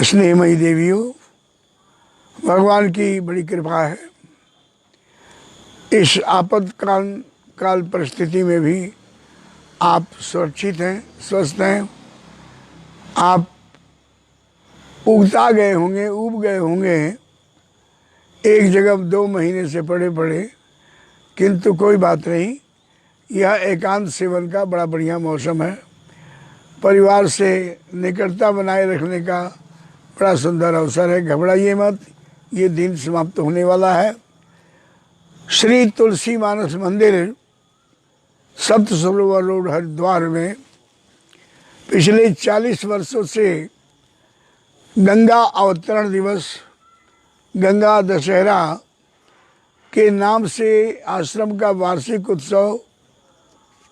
स्नेहमयी देवियों, भगवान की बड़ी कृपा है। इस आपातकाल परिस्थिति में भी आप सुरक्षित हैं, स्वस्थ हैं। आप उब गए होंगे एक जगह 2 महीने से पड़े, किंतु कोई बात नहीं। यह एकांत सेवन का बड़ा बढ़िया मौसम है। परिवार से निकटता बनाए रखने का बड़ा सुंदर अवसर है। घबराइए मत, ये दिन समाप्त होने वाला है। श्री तुलसी मानस मंदिर, सप्त सरोवर रोड, हरिद्वार में पिछले 40 वर्षों से गंगा अवतरण दिवस, गंगा दशहरा के नाम से आश्रम का वार्षिक उत्सव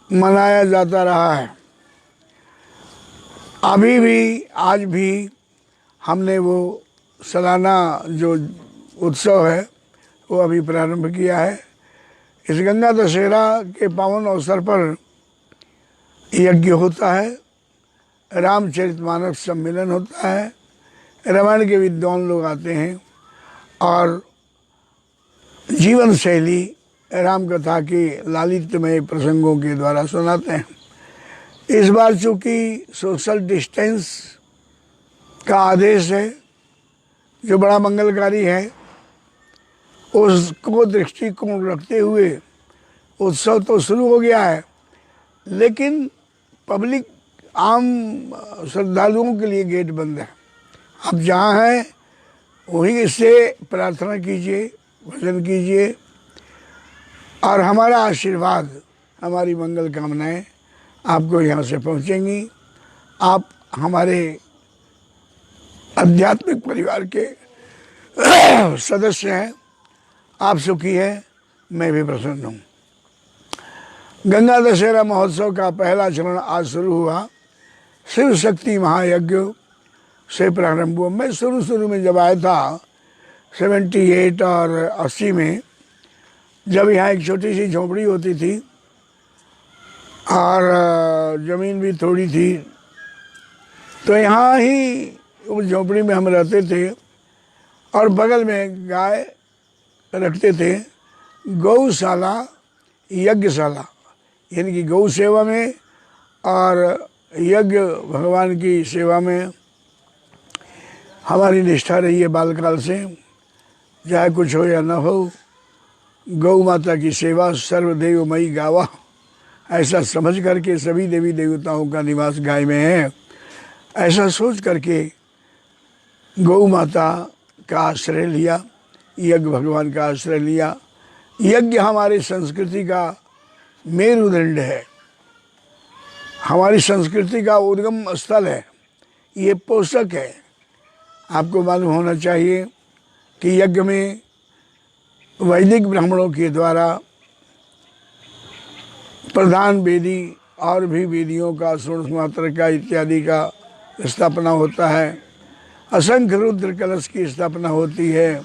मनाया जाता रहा है। अभी भी, आज भी हमने वो सालाना जो उत्सव है वो अभी प्रारंभ किया है। इस गंगा दशहरा के पावन अवसर पर यज्ञ होता है, रामचरितमानस सम्मेलन होता है, रामायण के विद्वान लोग आते हैं और जीवन शैली राम कथा के लालित्यमय प्रसंगों के द्वारा सुनाते हैं। इस बार चूँकि सोशल डिस्टेंस का आदेश है, जो बड़ा मंगलकारी है, उसको दृष्टिकोण रखते हुए उत्सव तो शुरू हो गया है, लेकिन पब्लिक, आम श्रद्धालुओं के लिए गेट बंद है। आप जहाँ हैं वहीं से प्रार्थना कीजिए, भजन कीजिए और हमारा आशीर्वाद, हमारी मंगल कामनाएं आपको यहाँ से पहुँचेंगी। आप हमारे आध्यात्मिक परिवार के सदस्य हैं, आप सुखी हैं, मैं भी प्रसन्न हूँ। गंगा दशहरा महोत्सव का पहला चरण आज शुरू हुआ। शिव शक्ति महायज्ञ से प्रारंभ हुआ। मैं शुरू में जब आया था 78 और 80 में, जब यहाँ एक छोटी सी झोपड़ी होती थी और ज़मीन भी थोड़ी थी, तो यहाँ ही उस झोपड़ी में हम रहते थे और बगल में गाय रखते थे। गौशाला, यज्ञशाला, यानी कि गौ सेवा में और यज्ञ भगवान की सेवा में हमारी निष्ठा रही है बालकाल से। चाहे कुछ हो या न हो, गौ माता की सेवा सर्वदेवमयी गावा, ऐसा समझ करके सभी देवी देवताओं का निवास गाय में है, ऐसा सोच करके गौ माता का आश्रय लिया, यज्ञ भगवान का आश्रय लिया। यज्ञ हमारी संस्कृति का मेरुदंड है, हमारी संस्कृति का उद्गम स्थल है, ये पोषक है। आपको मालूम होना चाहिए कि यज्ञ में वैदिक ब्राह्मणों के द्वारा प्रधान वेदी और भी वेदियों का, षोडशमात्र का इत्यादि का स्थापना होता है। असंख्य रुद्र कलश की स्थापना होती है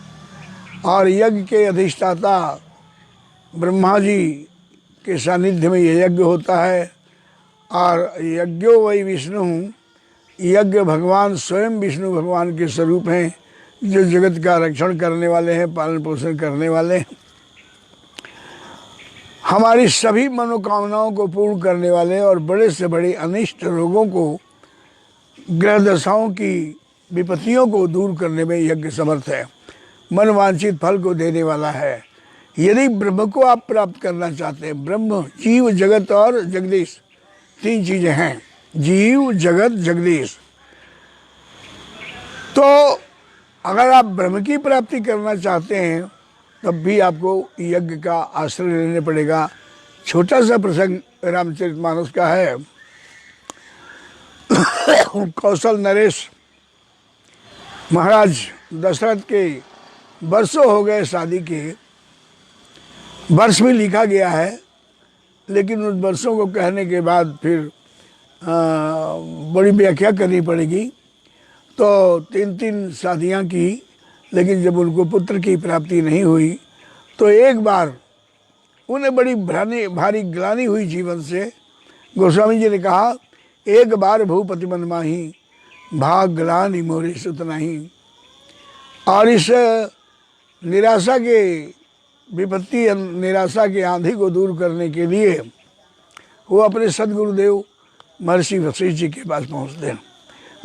और यज्ञ के अधिष्ठाता ब्रह्मा जी के सानिध्य में यह यज्ञ होता है। और यज्ञो वै विष्णु, यज्ञ भगवान स्वयं विष्णु भगवान के स्वरूप हैं, जो जगत का रक्षण करने वाले हैं, पालन पोषण करने वाले हैं, हमारी सभी मनोकामनाओं को पूर्ण करने वाले और बड़े से बड़े अनिष्ट रोगों को, ग्रह दशाओं की विपत्तियों को दूर करने में यज्ञ समर्थ है। मन वांछित फल को देने वाला है। यदि ब्रह्म को आप प्राप्त करना चाहते हैं, ब्रह्म, जीव, जगत और जगदीश, 3 चीजें हैं, जीव, जगत, जगदीश। तो अगर आप ब्रह्म की प्राप्ति करना चाहते हैं तब भी आपको यज्ञ का आश्रय लेने पड़ेगा। छोटा सा प्रसंग रामचरितमानस का है। कौशल नरेश महाराज दशरथ के वर्षों हो गए शादी के, वर्ष भी लिखा गया है, लेकिन उन वर्षों को कहने के बाद फिर बड़ी व्याख्या करनी पड़ेगी। तो 3 शादियां की, लेकिन जब उनको पुत्र की प्राप्ति नहीं हुई तो एक बार उन्हें बड़ी भारी ग्लानि हुई जीवन से। गोस्वामी जी ने कहा, एक बार भूपति मन माही, भाग ग्लानि मोरे सुत नहीं। और इस निराशा के विपत्ति निराशा के आंधी को दूर करने के लिए वो अपने सदगुरुदेव महर्षि वशिष्ठ जी के पास पहुँचते हैं।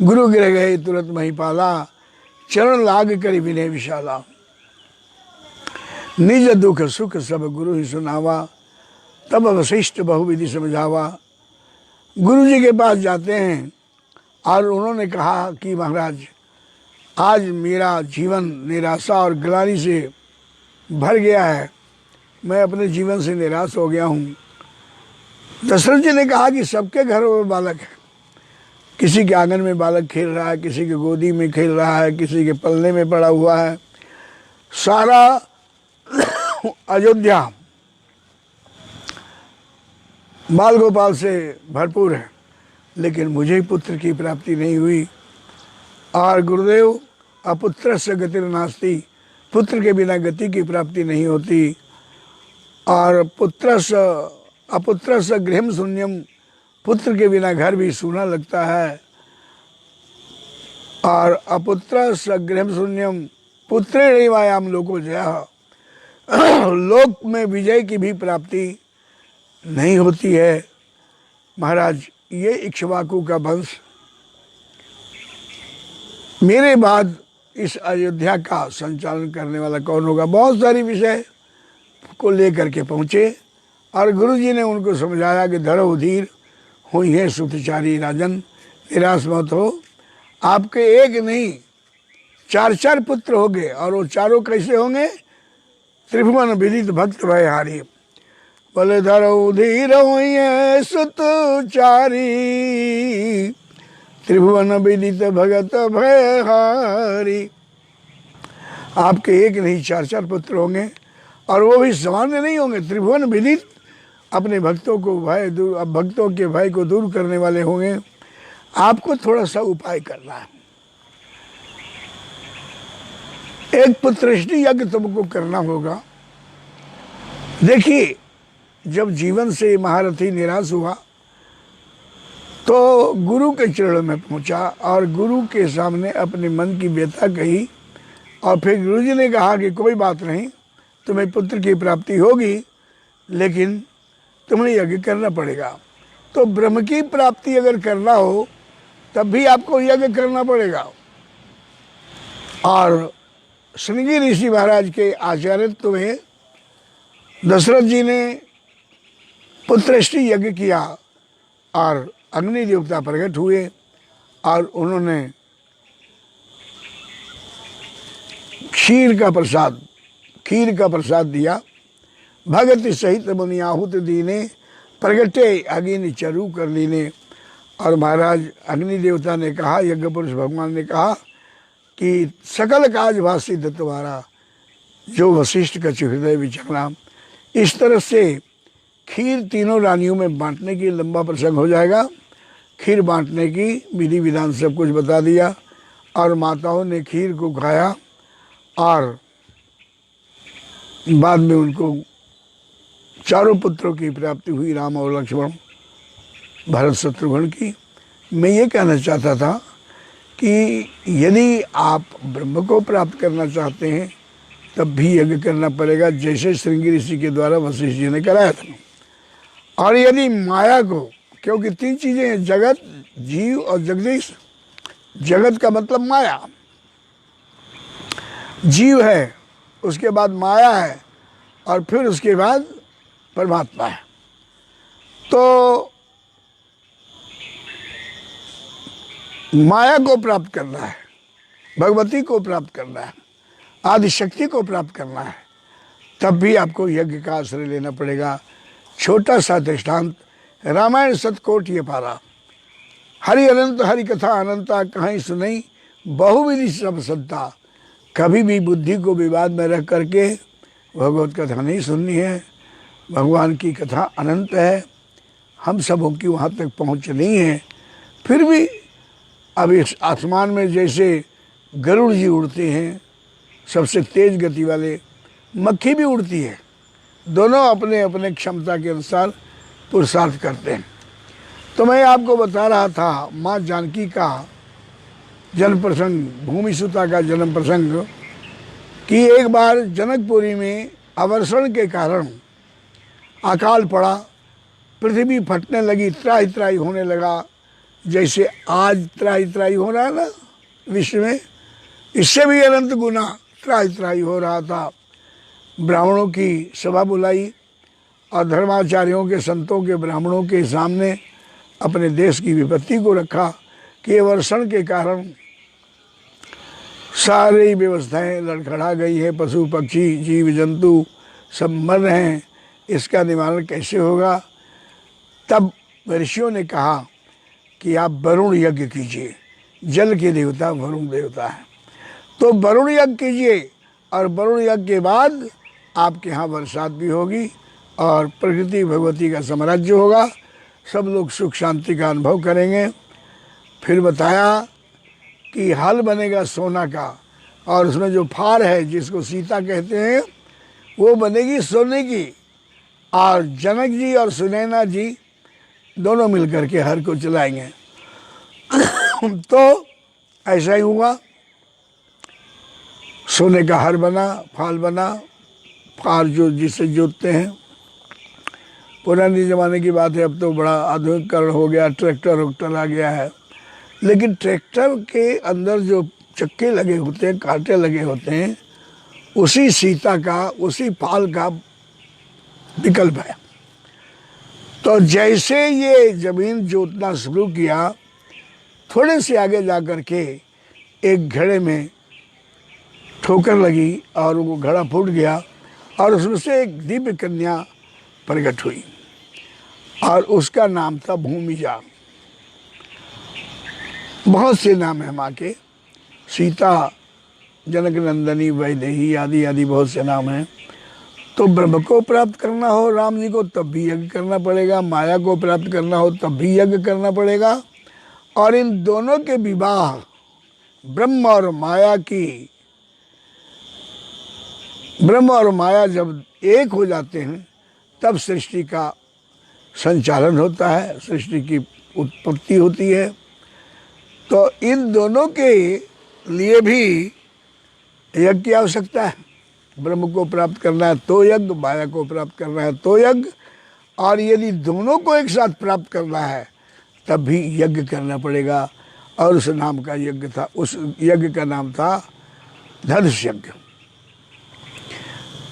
गुरु गिर गए तुरंत महिपाला, चरण लाग कर विनय विशाला। निज दुख सुख सब गुरु ही सुनावा, तब वशिष्ठ बहुविधि समझावा। गुरु जी के पास जाते हैं और उन्होंने कहा कि महाराज, आज मेरा जीवन निराशा और ग्लानि से भर गया है, मैं अपने जीवन से निराश हो गया हूँ। दशरथ जी ने कहा कि सबके घरों में बालक है, किसी के आंगन में बालक खेल रहा है, किसी के गोदी में खेल रहा है, किसी के पलने में पड़ा हुआ है। सारा अयोध्या बाल गोपाल से भरपूर है, लेकिन मुझे पुत्र की प्राप्ति नहीं हुई। और गुरुदेव, अपुत्र से गति नास्ति, पुत्र के बिना गति की प्राप्ति नहीं होती। और अपुत्र से गृहम शून्यम, पुत्र के बिना घर भी सूना लगता है। और अपुत्र से गृहम शून्यम पुत्रेण वायाम लोको जयः, लोक में विजय की भी प्राप्ति नहीं होती है। महाराज, ये इक्ष्वाकु का वंश मेरे बाद इस अयोध्या का संचालन करने वाला कौन होगा। बहुत सारी विषय को लेकर के पहुँचे और गुरु जी ने उनको समझाया कि धरो धीर, हुई है सुतचारी राजन, निराश मत हो। आपके एक नहीं 4 पुत्र होंगे, और वो चारों कैसे होंगे? त्रिभुवन विदित भक्त भयहारी। बोले धरो धीर हुई है सुतचारी, त्रिभुवन विदित भगत भयहारी। आपके एक नहीं 4 पुत्र होंगे, और वो भी सामान्य नहीं होंगे। त्रिभुवन विदित, अपने भक्तों के भय को दूर करने वाले होंगे। आपको थोड़ा सा उपाय करना है। एक पुत्रष्टि यज्ञ तुमको करना होगा। देखिए, जब जीवन से महारथी निराश हुआ तो गुरु के चरणों में पहुंचा और गुरु के सामने अपने मन की व्यथा कही। और फिर गुरु जी ने कहा कि कोई बात नहीं, तुम्हें पुत्र की प्राप्ति होगी, लेकिन तुम्हें यज्ञ करना पड़ेगा। तो ब्रह्म की प्राप्ति अगर करना हो तब भी आपको यज्ञ करना पड़ेगा। और श्रृंगी ऋषि महाराज के आचार्यत्व में दशरथ जी ने पुत्रष्टि यज्ञ किया और अग्नि देवता प्रकट हुए और उन्होंने खीर का प्रसाद दिया। भगत सहित मुनि आहुत दीने, प्रगटे अग्नि चरु कर लीने। और महाराज अग्नि देवता ने कहा, यज्ञ पुरुष भगवान ने कहा कि सकल काज भाषी तुम्हारा, जो वशिष्ठ का हृदय विचरना। इस तरह से खीर तीनों रानियों में बांटने की लंबा प्रसंग हो जाएगा। खीर बांटने की विधि विधान सब कुछ बता दिया और माताओं ने खीर को खाया और बाद में उनको 4 पुत्रों की प्राप्ति हुई, राम और लक्ष्मण, भरत, शत्रुघ्न की। मैं ये कहना चाहता था कि यदि आप ब्रह्म को प्राप्त करना चाहते हैं तब भी यज्ञ करना पड़ेगा, जैसे श्रृंगी ऋषि के द्वारा वशिष्ठ जी ने कराया था। और यदि माया को, क्योंकि 3 चीज़ें हैं, जगत, जीव और जगदीश। जगत का मतलब माया, जीव है, उसके बाद माया है और फिर उसके बाद परमात्मा है। तो माया को प्राप्त करना है, भगवती को प्राप्त करना है, आदि शक्ति को प्राप्त करना है, तब भी आपको यज्ञ का आश्रय लेना पड़ेगा। छोटा सा दृष्टांत, रामायण सतकोट ये पारा। हरि अनंत हरि कथा अनंता, कहीं सुनई बहुविधि सब सत्ता। कभी भी बुद्धि को विवाद में रख करके भगवत कथा नहीं सुननी है। भगवान की कथा अनंत है, हम सबों की वहाँ तक पहुँच नहीं है। फिर भी अब इस आसमान में जैसे गरुड़ जी उड़ते हैं, सबसे तेज गति वाले, मक्खी भी उड़ती है, दोनों अपने अपने क्षमता के अनुसार पुरुषार्थ करते हैं। तो मैं आपको बता रहा था माँ जानकी का जन्म प्रसंग, भूमि सुता का जन्म प्रसंग कि एक बार जनकपुरी में अवर्षण के कारण अकाल पड़ा, पृथ्वी फटने लगी, त्राही त्राही होने लगा, जैसे आज त्राही त्राही हो रहा है ना विश्व में, इससे भी अनंत गुना त्राही त्राही हो रहा था। ब्राह्मणों की सभा बुलाई और धर्माचार्यों के, संतों के, ब्राह्मणों के सामने अपने देश की विपत्ति को रखा कि वर्षण के कारण सारी व्यवस्थाएं लड़खड़ा गई है, पशु पक्षी जीव जंतु सब मर रहे हैं, इसका निवारण कैसे होगा। तब ऋषियों ने कहा कि आप वरुण यज्ञ कीजिए, जल के देवता वरुण देवता है, तो वरुण यज्ञ कीजिए और वरुण यज्ञ के बाद आपके यहाँ बरसात भी होगी और प्रकृति भगवती का साम्राज्य होगा, सब लोग सुख शांति का अनुभव करेंगे। फिर बताया कि हल बनेगा सोना का और उसमें जो फार है जिसको सीता कहते हैं वो बनेगी सोने की, और जनक जी और सुनैना जी दोनों मिलकर के हर को चलाएंगे। तो ऐसा ही हुआ, सोने का हर बना, फाल बना, फार जो जिससे जोतते हैं। पुराने ज़माने की बात है, अब तो बड़ा आधुनिकीकरण हो गया, ट्रैक्टर वैक्टर आ गया है, लेकिन ट्रैक्टर के अंदर जो चक्के लगे होते हैं, कांटे लगे होते हैं, उसी सीता का, उसी फाल का विकल्प है। तो जैसे ये जमीन जोतना शुरू किया, थोड़े से आगे जा कर के एक घड़े में ठोकर लगी और वो घड़ा फूट गया और उसमें से एक दिव्य कन्या प्रकट हुई और उसका नाम था भूमिजा। बहुत से नाम है माँ के, सीता, जनक नंदनी, वैदेही आदि आदि बहुत से नाम हैं। तो ब्रह्म को प्राप्त करना हो राम जी को तब भी यज्ञ करना पड़ेगा, माया को प्राप्त करना हो तब भी यज्ञ करना पड़ेगा, और इन दोनों के विवाह ब्रह्म और माया की, ब्रह्म और माया जब एक हो जाते हैं तब सृष्टि का संचालन होता है, सृष्टि की उत्पत्ति होती है। तो इन दोनों के लिए भी यज्ञ की आवश्यकता है। ब्रह्म को प्राप्त करना है तो यज्ञ, माया को प्राप्त करना है तो यज्ञ, और यदि दोनों को एक साथ प्राप्त करना है तब भी यज्ञ करना पड़ेगा। और उस नाम का यज्ञ था, उस यज्ञ का नाम था धनुष यज्ञ।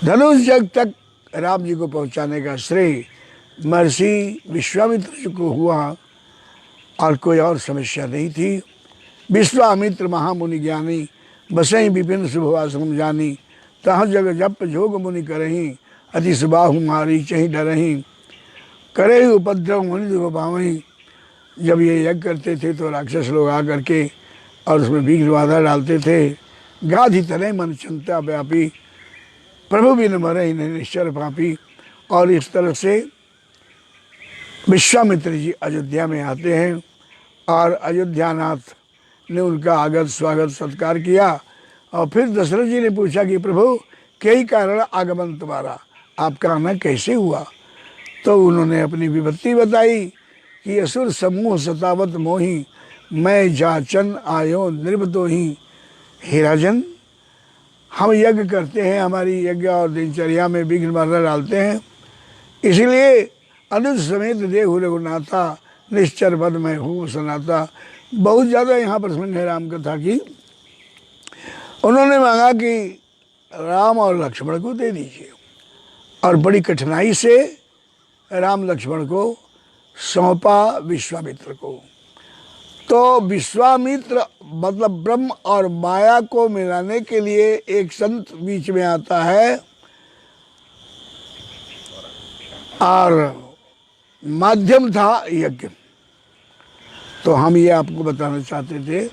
धनुष यज्ञ तक राम जी को पहुंचाने का श्रेय महर्षि विश्वामित्र जी को हुआ और कोई और समस्या नहीं थी। विश्वामित्र महामुनि ज्ञानी, बसई विपिन शुभवाश्रम जानी, तहाँ जग जप जोग मुनि करही, अति सुबाहु मारी चही डरही, करे उपद्रव मुनि दुख पावही। जब ये यज्ञ करते थे तो राक्षस लोग आ करके और उसमें विघ्न बाधा डालते थे। गाधि तनय मन चिंता व्यापी, प्रभु बिन मरहि निश्चर पापी। और इस तरह से विश्वामित्र जी अयोध्या में आते हैं और अयोध्यानाथ ने उनका आगत स्वागत सत्कार किया। और फिर दशरथ जी ने पूछा कि प्रभु कई कारण आगमन तुम्हारा, आपका आना कैसे हुआ। तो उन्होंने अपनी विपत्ति बताई कि असुर समूह सतावत मोही, मैं जाचन आयो निर्वतो ही। हे राजन, हम यज्ञ करते हैं, हमारी यज्ञ और दिनचर्या में विघ्न बाधा डालते हैं, इसलिए अनुज समेत देहु रघुनाथा, निश्चर बद मैं हूँ सनाता। बहुत ज़्यादा यहाँ प्रसंग है राम कथा की। उन्होंने मांगा कि राम और लक्ष्मण को दे दीजिए, और बड़ी कठिनाई से राम लक्ष्मण को सौंपा विश्वामित्र को। तो विश्वामित्र मतलब ब्रह्म और माया को मिलाने के लिए एक संत बीच में आता है, और माध्यम था यज्ञ। तो हम ये आपको बताना चाहते थे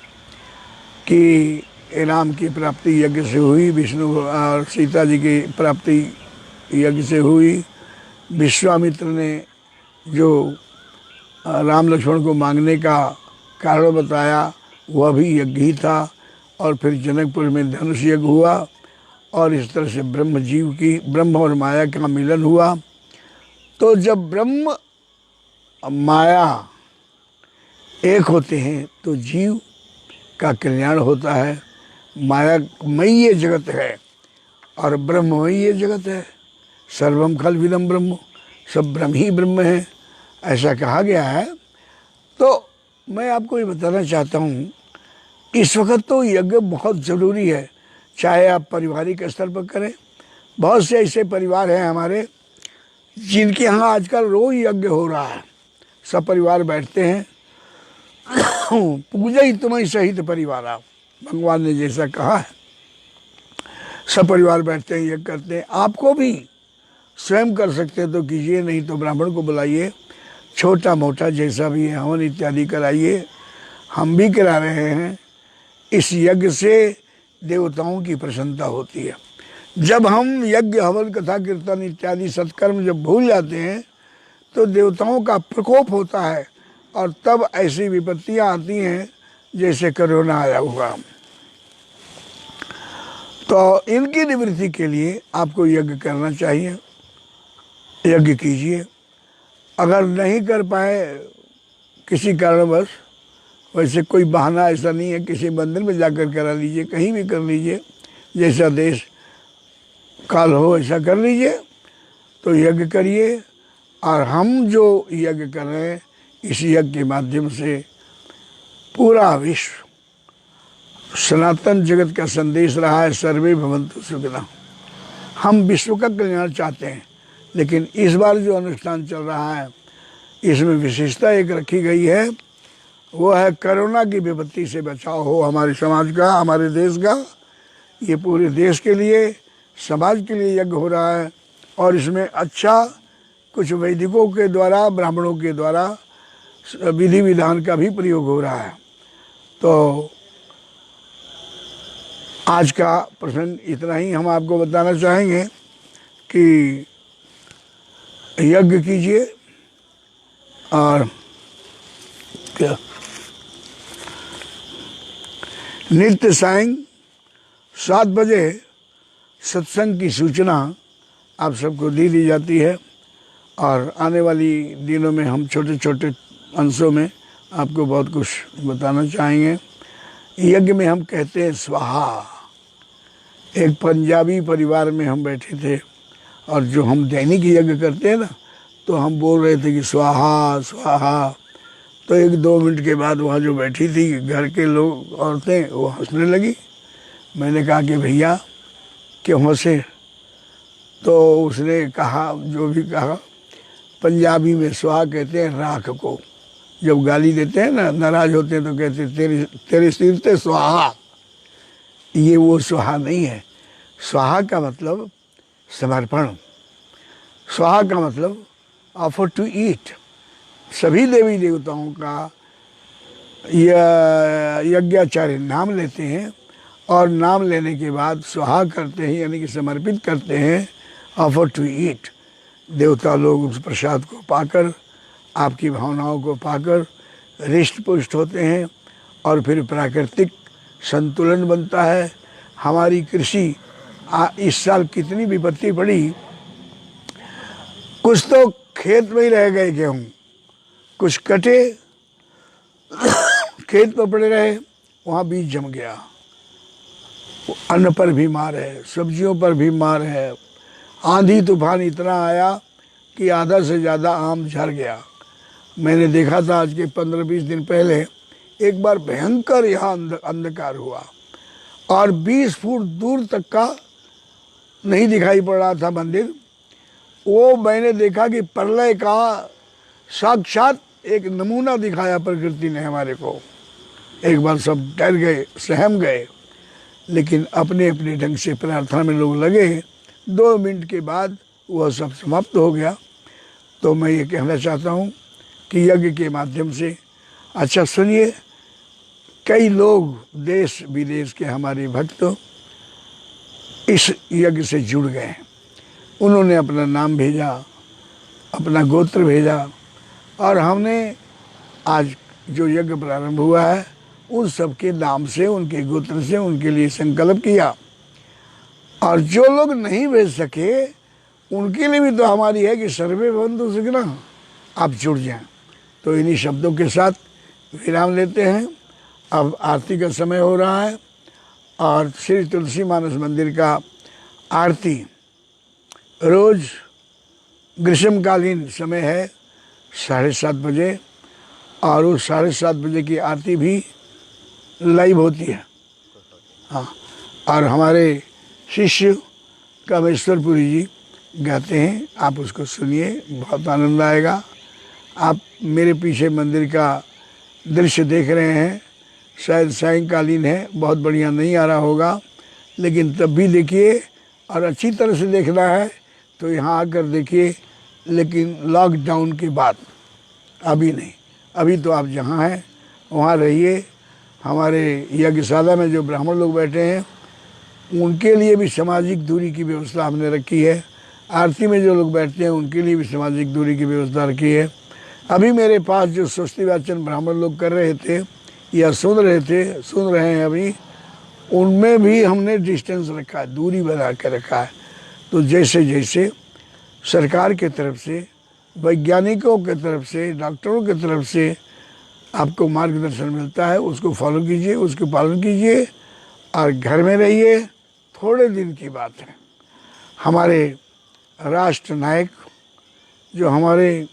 कि राम की प्राप्ति यज्ञ से हुई, विष्णु और सीता जी की प्राप्ति यज्ञ से हुई। विश्वामित्र ने जो राम लक्ष्मण को मांगने का कारण बताया वह भी यज्ञ ही था। और फिर जनकपुर में धनुष यज्ञ हुआ, और इस तरह से ब्रह्म जीव की, ब्रह्म और माया का मिलन हुआ। तो जब ब्रह्म माया एक होते हैं तो जीव का कल्याण होता है। मायामयी ये जगत है और ब्रह्ममयी ये जगत है। सर्वम खल्विदम ब्रह्म, सब ब्रह्म ही ब्रह्म है, ऐसा कहा गया है। तो मैं आपको ये बताना चाहता हूँ, इस वक्त तो यज्ञ बहुत ज़रूरी है, चाहे आप पारिवारिक स्तर पर करें। बहुत से ऐसे परिवार हैं हमारे जिनके यहाँ आजकल रोज यज्ञ हो रहा है। सब परिवार बैठते हैं, पूजा ही तुम्हें सहित परिवार आप, भगवान ने जैसा कहा है, सब परिवार बैठते हैं, यज्ञ करते हैं। आपको भी स्वयं कर सकते हैं तो कीजिए, नहीं तो ब्राह्मण को बुलाइए, छोटा मोटा जैसा भी है हवन इत्यादि कराइए। हम भी करा रहे हैं। इस यज्ञ से देवताओं की प्रसन्नता होती है। जब हम यज्ञ हवन कथा कीर्तन इत्यादि सत्कर्म जब भूल जाते हैं तो देवताओं का प्रकोप होता है और तब ऐसी विपत्तियां आती हैं जैसे कोरोना आया हुआ। तो इनकी निवृत्ति के लिए आपको यज्ञ करना चाहिए, यज्ञ कीजिए। अगर नहीं कर पाए किसी कारणवश, वैसे कोई बहाना ऐसा नहीं है, किसी मंदिर में जाकर करा लीजिए, कहीं भी कर लीजिए, जैसा देश काल हो ऐसा कर लीजिए। तो यज्ञ करिए। और हम जो यज्ञ कर रहे हैं, इस यज्ञ के माध्यम से पूरा विश्व, सनातन जगत का संदेश रहा है, सर्वे भवन्तु सुखिनः। हम विश्व का कल्याण चाहते हैं, लेकिन इस बार जो अनुष्ठान चल रहा है इसमें विशेषता एक रखी गई है, वो है कोरोना की विपत्ति से बचाव हो हमारे समाज का, हमारे देश का। ये पूरे देश के लिए, समाज के लिए यज्ञ हो रहा है। और इसमें अच्छा कुछ वैदिकों के द्वारा, ब्राह्मणों के द्वारा विधि विधान का भी प्रयोग हो रहा है। तो आज का प्रसंग इतना ही हम आपको बताना चाहेंगे कि यज्ञ कीजिए। और क्या, नित्य सायं 7 बजे सत्संग की सूचना आप सबको दी जाती है। और आने वाली दिनों में हम छोटे छोटे अंशों में आपको बहुत कुछ बताना चाहेंगे। यज्ञ में हम कहते हैं स्वाहा। एक पंजाबी परिवार में हम बैठे थे और जो हम दैनिक यज्ञ करते हैं ना, तो हम बोल रहे थे कि स्वाहा स्वाहा। तो 1-2 मिनट के बाद वहाँ जो बैठी थी घर के लोग, औरतें, वो हंसने लगी। मैंने कहा कि भैया क्यों हंसे? तो उसने कहा, जो भी कहा, पंजाबी में स्वाहा कहते हैं राख को। जब गाली देते हैं ना, नाराज होते हैं, तो कहते हैं तेरे सिर पे स्वाहा। ये वो स्वाहा नहीं है। स्वाहा का मतलब समर्पण, स्वाहा का मतलब ऑफर टू ईट। सभी देवी देवताओं का यज्ञाचार्य नाम लेते हैं और नाम लेने के बाद स्वाहा करते हैं, यानी कि समर्पित करते हैं, ऑफर टू ईट। देवता लोग उस प्रसाद को पाकर, आपकी भावनाओं को पाकर हृष्ट पुष्ट होते हैं और फिर प्राकृतिक संतुलन बनता है। हमारी कृषि इस साल कितनी विपत्ति पड़ी, कुछ तो खेत में ही रह गए गेहूँ, कुछ कटे खेत पर पड़े रहे, वहाँ बीज जम गया। अन्न पर भी मार है, सब्जियों पर भी मार है। आंधी तूफान इतना आया कि आधा से ज़्यादा आम झड़ गया। मैंने देखा था आज के 15-20 दिन पहले एक बार भयंकर यहाँ अंधकार हुआ और 20 फुट दूर तक का नहीं दिखाई पड़ रहा था मंदिर। वो मैंने देखा कि प्रलय का साक्षात एक नमूना दिखाया प्रकृति ने हमारे को। एक बार सब डर गए, सहम गए, लेकिन अपने अपने ढंग से प्रार्थना में लोग लगे। 2 मिनट के बाद वह सब समाप्त हो गया। तो मैं ये कहना चाहता हूँ कि यज्ञ के माध्यम से, अच्छा सुनिए, कई लोग देश विदेश के हमारे भक्त इस यज्ञ से जुड़ गए हैं। उन्होंने अपना नाम भेजा, अपना गोत्र भेजा और हमने आज जो यज्ञ प्रारंभ हुआ है उन सब के नाम से, उनके गोत्र से उनके लिए संकल्प किया। और जो लोग नहीं भेज सके उनके लिए भी तो हमारी है कि सर्वे भवन्तु सुखिनः, आप जुड़ जाएं। तो इन्हीं शब्दों के साथ विराम लेते हैं अब आरती का समय हो रहा है और श्री तुलसी मानस मंदिर का आरती रोज़ ग्रीष्मकालीन समय है 7:30 बजे, और उस 7:30 बजे की आरती भी लाइव होती है। हाँ, और हमारे शिष्य कामेश्वरपुरी जी गाते हैं, आप उसको सुनिए, बहुत आनंद आएगा। आप मेरे पीछे मंदिर का दृश्य देख रहे हैं, शायद सायंकालीन है, बहुत बढ़िया नहीं आ रहा होगा, लेकिन तब भी देखिए, और अच्छी तरह से देखना है तो यहाँ आकर देखिए, लेकिन लॉकडाउन के बाद, अभी नहीं। अभी तो आप जहाँ हैं वहाँ रहिए। हमारे यज्ञशाला में जो ब्राह्मण लोग बैठे हैं उनके लिए भी सामाजिक दूरी की व्यवस्था हमने रखी है। आरती में जो लोग बैठते हैं उनके लिए भी सामाजिक दूरी की व्यवस्था रखी है। अभी मेरे पास जो स्वस्ति वाचन ब्राह्मण लोग कर रहे थे या सुन रहे हैं अभी, उनमें भी हमने डिस्टेंस रखा है, दूरी बना के रखा है। तो जैसे जैसे सरकार के तरफ से, वैज्ञानिकों के तरफ से, डॉक्टरों के तरफ से आपको मार्गदर्शन मिलता है, उसको फॉलो कीजिए, उसको पालन कीजिए और घर में रहिए। थोड़े दिन की बात है, हमारे राष्ट्र नायक, जो हमारे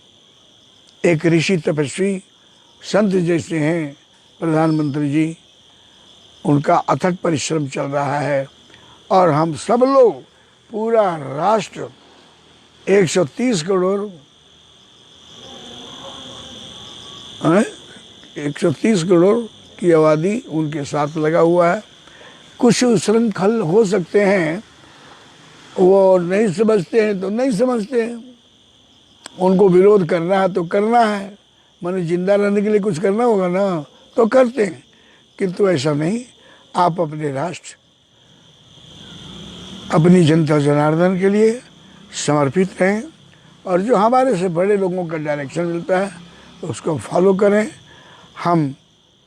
एक ऋषि तपस्वी संत जैसे हैं प्रधानमंत्री जी, उनका अथक परिश्रम चल रहा है और हम सब लोग, पूरा राष्ट्र 130 करोड़ 130 करोड़ की आबादी उनके साथ लगा हुआ है। कुछ उच्छृंखल हो सकते हैं, वो नहीं समझते हैं तो नहीं समझते हैं, उनको विरोध करना है तो करना है, माने जिंदा रहने के लिए कुछ करना होगा ना, तो करते हैं। किंतु ऐसा नहीं, आप अपने राष्ट्र, अपनी जनता जनार्दन के लिए समर्पित रहें और जो हमारे से बड़े लोगों का डायरेक्शन मिलता है उसको फॉलो करें। हम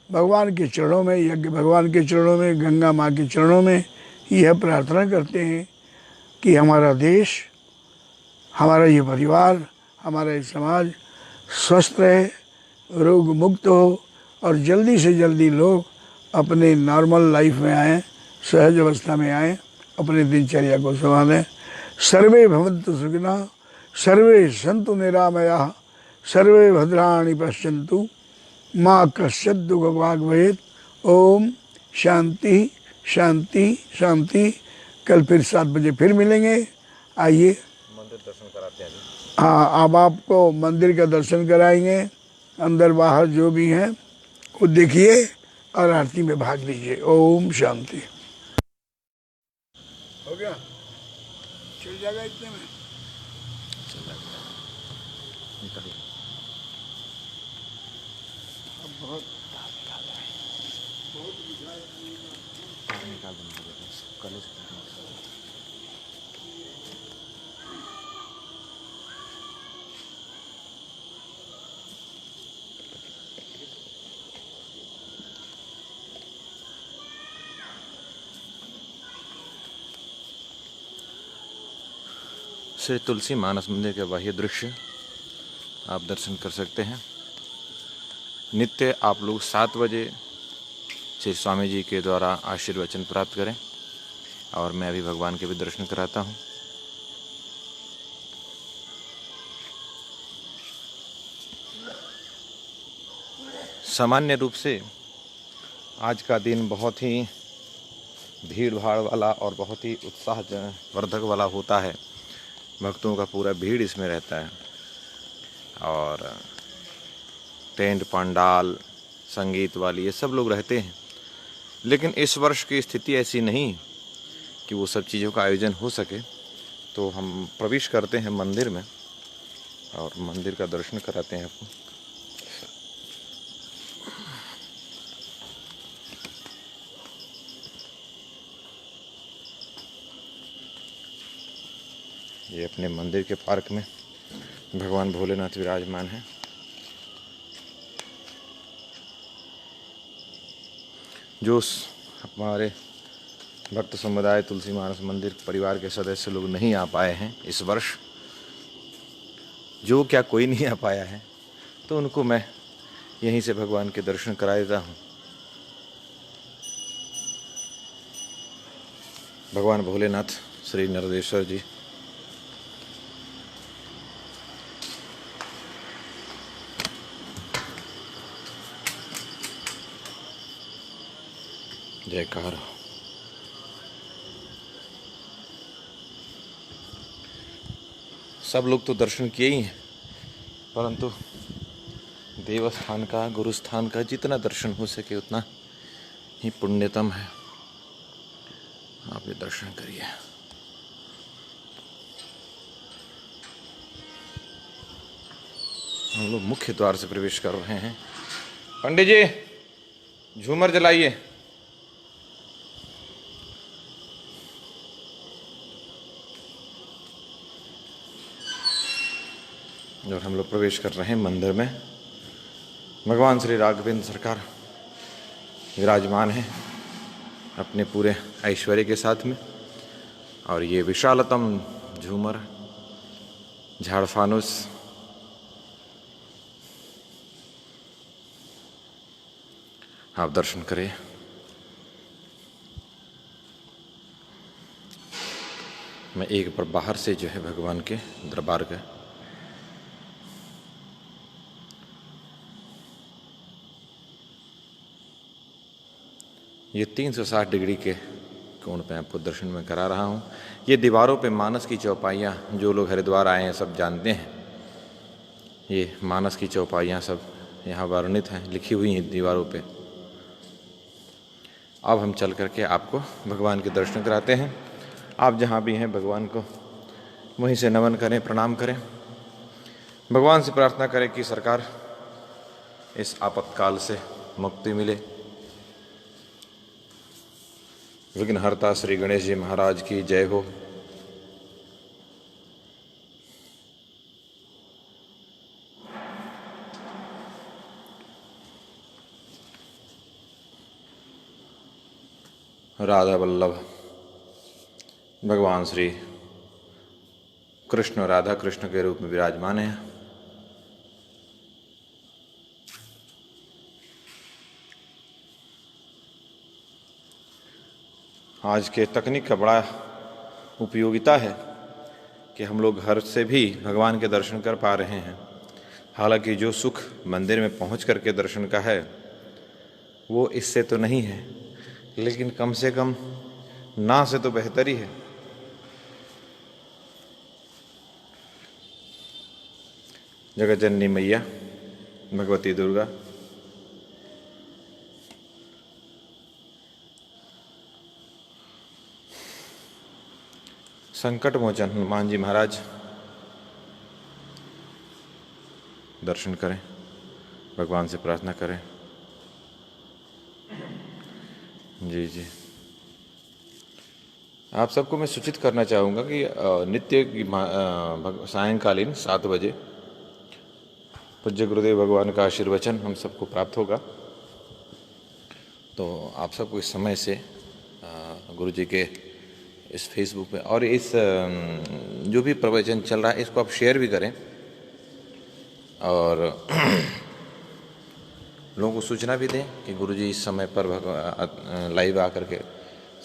भगवान के चरणों में, यज्ञ भगवान के चरणों में, गंगा माँ के चरणों में यह प्रार्थना करते हैं कि हमारा देश, हमारा ये परिवार, हमारा ये समाज स्वस्थ रहे, रोग मुक्त हो और जल्दी से जल्दी लोग अपने नॉर्मल लाइफ में आएँ, सहज अवस्था में आएँ, अपने दिनचर्या को संभालें। सर्वे भवन्तु सुखिनः, सर्वे सन्तु निरामयाः, सर्वे भद्राणि पश्यन्तु, माँ कश्चित् दुःखभाग् भवेत्। ओम शांति शांति शांति। कल फिर 7 बजे फिर मिलेंगे। आइए, मंदिर दर्शन कराते हैं। हाँ, अब आपको मंदिर का दर्शन कराएंगे, अंदर बाहर जो भी हैं वो देखिए और आरती में भाग लीजिए। ओम शांति। हो गया, चल जाएगा इतने में। बहुत श्री तुलसी मानस मंदिर के बाह्य दृश्य आप दर्शन कर सकते हैं। नित्य आप लोग 7 बजे श्री स्वामी जी के द्वारा आशीर्वचन प्राप्त करें और मैं अभी भगवान के भी दर्शन कराता हूँ। सामान्य रूप से आज का दिन बहुत ही भीड़ भाड़ वाला और बहुत ही उत्साहवर्धक वाला होता है। भक्तों का पूरा भीड़ इसमें रहता है और टेंट, पंडाल, संगीत वाली ये सब लोग रहते हैं। लेकिन इस वर्ष की स्थिति ऐसी नहीं कि वो सब चीज़ों का आयोजन हो सके, तो हम प्रवेश करते हैं मंदिर में और मंदिर का दर्शन कराते हैं आपको। ये अपने मंदिर के पार्क में भगवान भोलेनाथ विराजमान हैं। जो हमारे भक्त समुदाय तुलसी मानस मंदिर परिवार के सदस्य लोग नहीं आ पाए हैं इस वर्ष, जो क्या कोई नहीं आ पाया है, तो उनको मैं यहीं से भगवान के दर्शन करा देता हूँ। भगवान भोलेनाथ, श्री नरदेश्वर जी, जयकार। सब लोग तो दर्शन किए ही हैं, परंतु देवस्थान का, गुरु स्थान का जितना दर्शन हो सके उतना ही पुण्यतम है। आप ये दर्शन करिए। हम लोग मुख्य द्वार से प्रवेश कर रहे हैं। पंडित जी झूमर जलाइए। और हम लोग प्रवेश कर रहे हैं मंदिर में। भगवान श्री राघवेंद्र सरकार विराजमान हैं अपने पूरे ऐश्वर्य के साथ में, और ये विशालतम झूमर, झाड़ फानुस, आप दर्शन करें। मैं एक बार बाहर से जो है भगवान के दरबार का ये 360 डिग्री के कोण पे आपको दर्शन में करा रहा हूँ। ये दीवारों पे मानस की चौपाइयाँ, जो लोग हरिद्वार आए हैं सब जानते हैं, ये मानस की चौपाइयाँ सब यहाँ वर्णित हैं, लिखी हुई हैं दीवारों पे। अब हम चल करके आपको भगवान के दर्शन कराते हैं। आप जहाँ भी हैं भगवान को वहीं से नमन करें, प्रणाम करें, भगवान से प्रार्थना करें कि सरकार इस आपातकाल से मुक्ति मिले। विघ्नहर्ता श्री गणेश जी महाराज की जय हो। राधा वल्लभ भगवान श्री कृष्ण राधा कृष्ण के रूप में विराजमान है। आज के तकनीक का बड़ा उपयोगिता है कि हम लोग घर से भी भगवान के दर्शन कर पा रहे हैं। हालांकि जो सुख मंदिर में पहुंच करके दर्शन का है वो इससे तो नहीं है, लेकिन कम से कम ना से तो बेहतर ही है। जगत जननी मैया भगवती दुर्गा, संकट मोचन हनुमान जी महाराज, दर्शन करें, भगवान से प्रार्थना करें। जी जी, आप सबको मैं सूचित करना चाहूँगा कि नित्य की सायंकालीन 7 बजे पूज्य गुरुदेव भगवान का आशीर्वचन हम सबको प्राप्त होगा। तो आप सबको इस समय से गुरु जी के इस फेसबुक पे और इस जो भी प्रवचन चल रहा है इसको आप शेयर भी करें, और लोगों को सूचना भी दें कि गुरु जी इस समय पर लाइव आकर के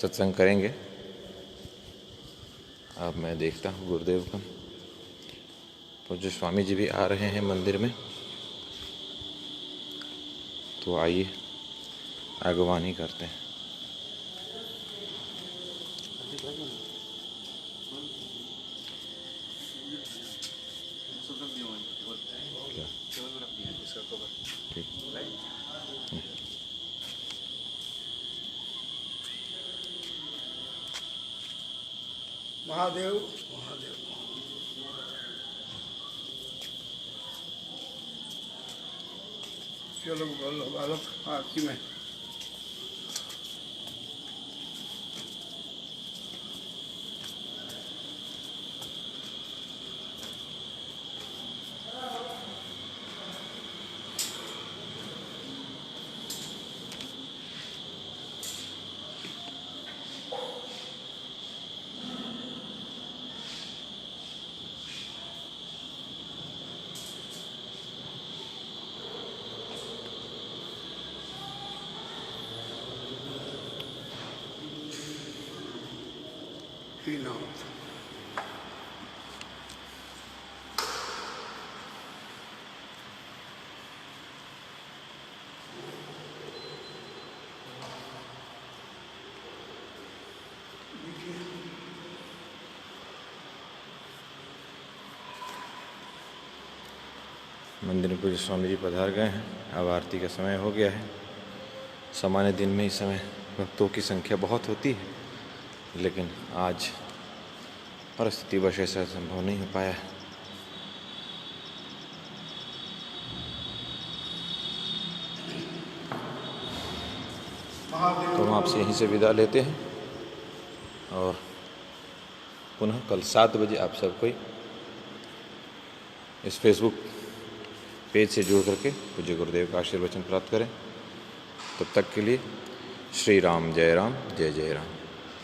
सत्संग करेंगे। अब मैं देखता हूँ गुरुदेव का पूज्य स्वामी जी भी आ रहे हैं मंदिर में, तो आइए आगवानी करते हैं। महादेव महादेव। चलो बालक आरती में। श्रीनाथ। मंदिर में पूज्य स्वामी जी पधार गए हैं। अब आरती का समय हो गया है। सामान्य दिन में इस समय भक्तों की संख्या बहुत होती है, लेकिन आज परिस्थितिवश ऐसा संभव नहीं हो पाया है। तो हम आपसे यहीं से विदा लेते हैं और पुनः कल 7 बजे आप सब कोई इस फेसबुक पेज से जुड़ करके पूज्य गुरुदेव का आशीर्वचन प्राप्त करें। तब तक के लिए श्री राम, जय जय राम।